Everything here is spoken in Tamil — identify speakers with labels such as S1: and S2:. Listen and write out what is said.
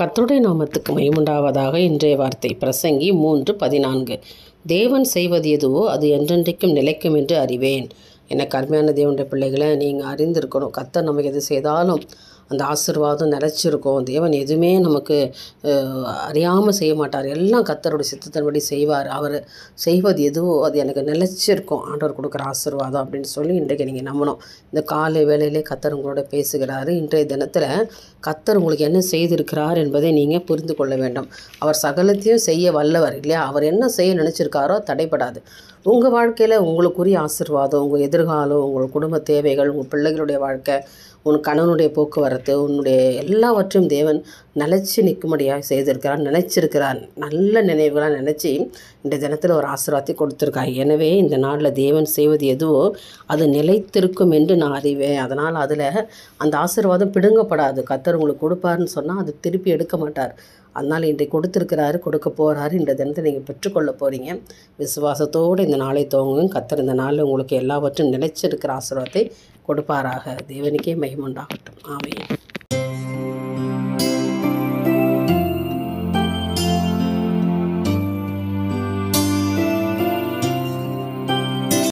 S1: கர்த்தருடைய நாமத்துக்கு மகிமையுண்டாவதாக. இன்றைய வார்த்தை பிரசங்கி 3:14. தேவன் செய்வது எதுவோ அது என்றென்றைக்கும் நிலைக்கும் என்று அறிவேன். எனக்கு அருமையான தேவனுடைய பிள்ளைகளை நீங்கள் அறிந்திருக்கணும். கர்த்தர் நமக்கு எது செய்தாலும் அந்த ஆசீர்வாதம் நிலச்சிருக்கும். தேவன் எதுவுமே நமக்கு அறியாமல் செய்ய மாட்டார். எல்லாம் கர்த்தருடைய சித்தத்தின்படி செய்வார். அவர் செய்வது எதுவோ அது எனக்கு நிலச்சிருக்கும். ஆண்டவர் கொடுக்குற ஆசீர்வாதம் அப்படின்னு சொல்லி இன்றைக்கு நீங்கள் நம்பணும். இந்த காலை வேளையிலே கர்த்தர் உங்களோட பேசுகிறாரு. இன்றைய தினத்தில் கர்த்தர் உங்களுக்கு என்ன செய்திருக்கிறார் என்பதை நீங்கள் புரிந்து கொள்ள வேண்டும். அவர் சகலத்தையும் செய்ய வல்லவர் இல்லையா? அவர் என்ன செய்ய நினச்சிருக்காரோ தடைப்படாது. உங்கள் வாழ்க்கையில் உங்களுக்குரிய ஆசீர்வாதம், உங்கள் எதிர்காலம், உங்கள் குடும்ப தேவைகள், உங்கள் பிள்ளைகளுடைய வாழ்க்கை, உன் கணவனுடைய போக்குவரத்து, உன்னுடைய எல்லாவற்றையும் தேவன் நிலச்சி நிற்கும்படியாக செய்திருக்கிறார், நினச்சிருக்கிறார். நல்ல நினைவுகளாக நினச்சி இந்த தினத்தில் ஒரு ஆசீர்வாதத்தை கொடுத்துருக்கார். எனவே இந்த நாளில் தேவன் செய்வது எதுவோ அது நிலைத்திருக்கும் என்று நான் அறிவேன். அதனால் அதில் அந்த ஆசீர்வாதம் பிடுங்கப்படாது. கர்த்தர் உங்களுக்கு கொடுப்பாருன்னு சொன்னால் அது திருப்பி எடுக்க மாட்டார். அதனால் இன்றைக்கு கொடுத்துருக்கிறாரு, கொடுக்க போகிறாரு. இந்த தினத்தை நீங்கள் பெற்றுக்கொள்ள போகிறீங்க. விசுவாசத்தோடு இந்த நாளை துவங்குங்க. கர்த்தர் இந்த நாளில் உங்களுக்கு எல்லாவற்றும் நிலைச்சிருக்கிற ஆசீர்வாதத்தை கொடுப்பாராக. தேவனுக்கே மகிமை உண்டாகட்டும். ஆமென்.